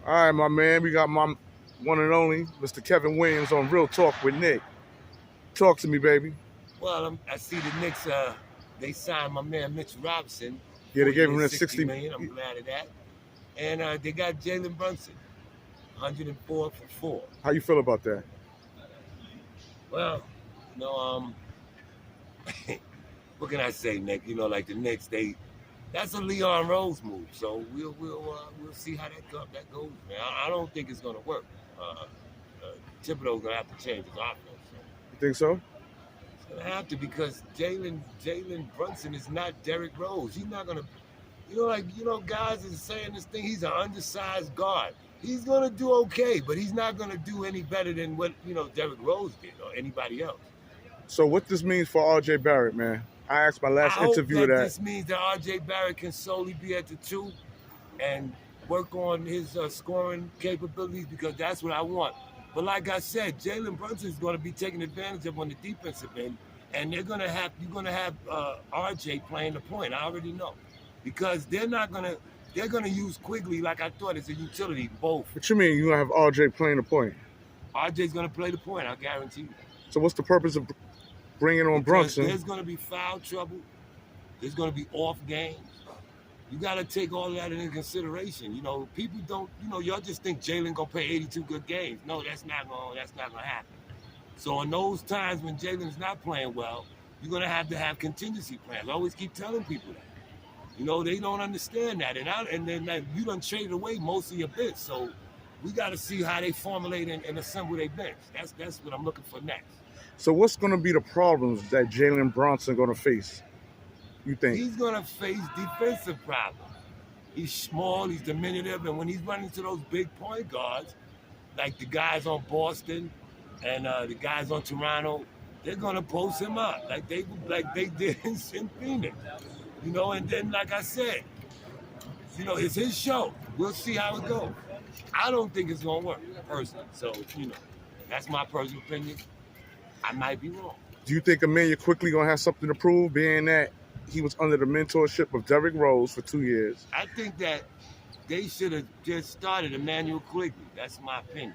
All right, my man. We got my one and only Mr. Kevin Williams on Real Talk with Nick. Talk to me, baby. Well, I see the Knicks. They signed my man Mitchell Robinson. Yeah, they 4 gave him years, the 60 60. million. I'm glad of that. And they got Jalen Brunson, 104 for 4. How you feel about that? Well, you know, what can I say, Nick? You know, like the Knicks, that's a Leon Rose move. So we'll see how that goes, man. I don't think it's gonna work. Thibodeau's gonna have to change his offense. So. You think so? It's gonna have to because Jalen Brunson is not Derrick Rose. He's not gonna, guys are saying this thing. He's an undersized guard. He's gonna do okay, but he's not gonna do any better than what Derrick Rose did or anybody else. So what this means for RJ Barrett, man? I asked my last interview that. This means that RJ Barrett can solely be at the 2 and work on his scoring capabilities because that's what I want. But like I said, Jalen Brunson is going to be taken advantage of on the defensive end, and you're going to have RJ playing the point. I already know because they're going to use Quigley like I thought as a utility both. What you mean you going to have RJ playing the point? RJ's going to play the point. I guarantee you. So what's the purpose of bringing on Brunson? There's going to be foul trouble. There's going to be off games. You got to take all that into consideration. People don't. Y'all just think Jalen gonna play 82 good games. No, that's not gonna happen. So in those times when Jalen's not playing well, you're gonna have to have contingency plans. I always keep telling people that. They don't understand that, and then you done traded away most of your bench. So we got to see how they formulate and assemble their bench. That's what I'm looking for next. So what's going to be the problems that Jalen Brunson going to face, you think? He's going to face defensive problems. He's small, he's diminutive, and when he's running to those big point guards, like the guys on Boston and the guys on Toronto, they're going to post him up like they did in Phoenix. And then, like I said, it's his show. We'll see how it goes. I don't think it's going to work, personally. So, that's my personal opinion. I might be wrong. Do you think Emmanuel quickly going to have something to prove, being that he was under the mentorship of Derrick Rose for 2 years? I think that they should have just started Emmanuel Quigley. That's my opinion.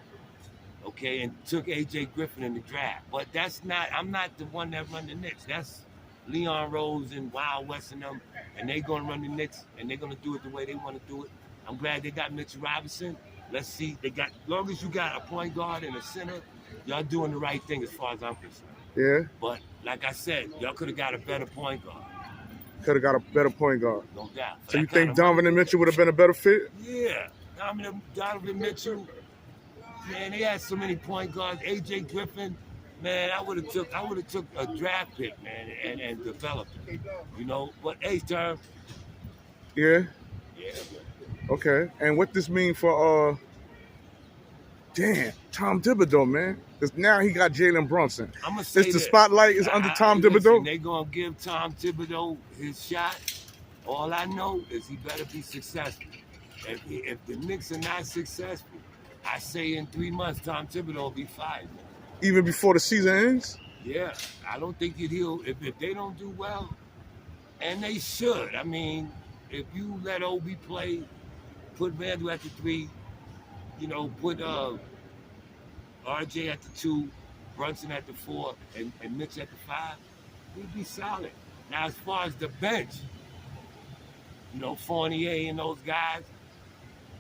Okay, and took AJ Griffin in the draft. But I'm not the one that run the Knicks. That's Leon Rose and Wild West and them, and they're going to run the Knicks, and they're going to do it the way they want to do it. I'm glad they got Mitchell Robinson. Let's see. As long as you got a point guard and a center, y'all doing the right thing as far as I'm concerned. Yeah. But like I said, y'all could have got a better point guard. Could have got a better point guard. No doubt. So you think Donovan Mitchell would have been a better fit? Yeah. Donovan Mitchell, man, they had so many point guards. AJ Griffin, man, I would have took a draft pick, man, and developed it. But Term. Yeah. Yeah. Okay. And what this mean for Tom Thibodeau, man? Because now he got Jalen Brunson. I'm gonna say the spotlight is under Tom Thibodeau. They're gonna give Tom Thibodeau his shot. All I know is he better be successful. If the Knicks are not successful, I say in 3 months Tom Thibodeau will be fired. Even before the season ends? Yeah, I don't think he'll. If they don't do well, and they should. I mean, if you let Obi play, put Vandal at the 3, put RJ at the 2, Brunson at the 4, and Mitch at the 5, we'd be solid. Now, as far as the bench, Fournier and those guys,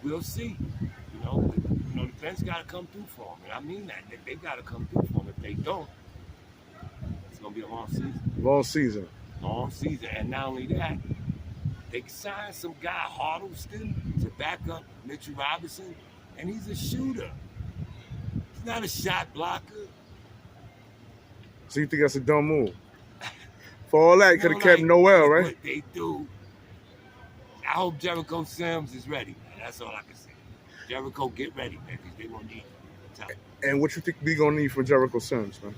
we'll see. The bench got to come through for them. And I mean that. They got to come through for them. If they don't, it's going to be a long season. Long season. And not only that, they signed some guy, Hartleston, to back up Mitchell Robinson, and he's a shooter. He's not a shot blocker. So you think that's a dumb move? For all that, could have kept Noel, right? What they do. I hope Jericho Sims is ready. That's all I can say. Jericho, get ready, man, because they're going to need it. And what you think we going to need from Jericho Sims, man?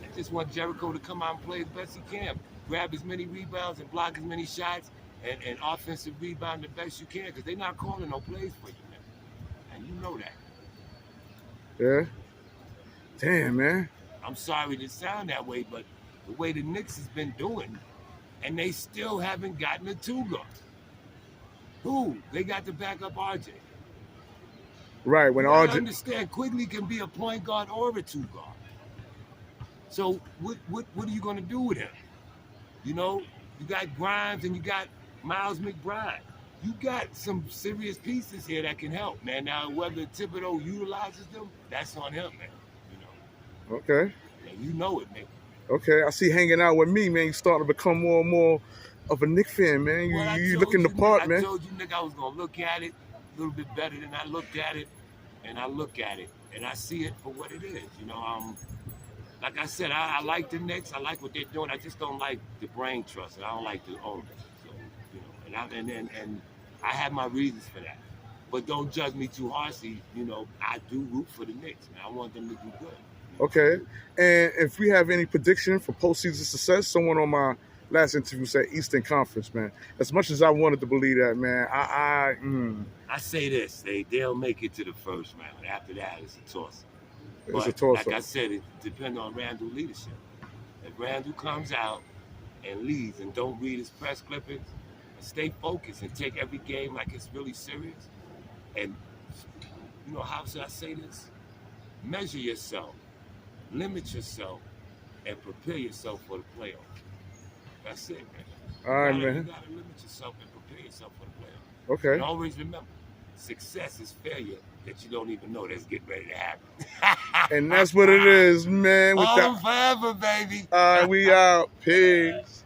I just want Jericho to come out and play as best he can. Grab as many rebounds and block as many shots and offensive rebound the best you can, because they're not calling no plays for you, man. And you know that. Yeah? Damn, man. I'm sorry to sound that way, but the way the Knicks has been doing, and they still haven't gotten a 2 guard. Who? They got to back up RJ. Right, when You gotta RJ. understand, Quigley can be a point guard or a 2 guard. So what are you gonna do with him? You know, you got Grimes and you got Miles McBride. You got some serious pieces here that can help, man. Now whether Thibodeau utilizes them, that's on him, man. You know, Okay. and you know it, man. Okay, I see hanging out with me, man. You starting to become more and more of a Knicks fan, man. Well, You looking the Nick, part, I man. told you, Nick, I was gonna look at it a little bit better than I looked at it, and I look at it and I see it for what it is. You know, like I said, I like the Knicks. I like what they're doing. I just don't like the brain trust, and I don't like the owners. So, you know, and I have my reasons for that. But don't judge me too harshly. You know, I do root for the Knicks, man. I want them to do good. Okay. And if we have any prediction for postseason success, someone on my last interview said Eastern Conference, man. As much as I wanted to believe that, man, I say this: they'll make it to the first round. After that, it's a toss. it's a But toss-up. like I said, it depends on Randall's leadership. If Randall comes out and leads and don't read his press clippings and stay focused and take every game like it's really serious, and you know, how should I say this? Measure yourself, limit yourself, and prepare yourself for the playoffs. That's it, man. All right, You man. gotta limit yourself and prepare yourself for the playoffs. Okay. And always remember, success is failure that you don't even know that's getting ready to happen. And that's what it is, man. With On that, forever, baby. we out. Peace.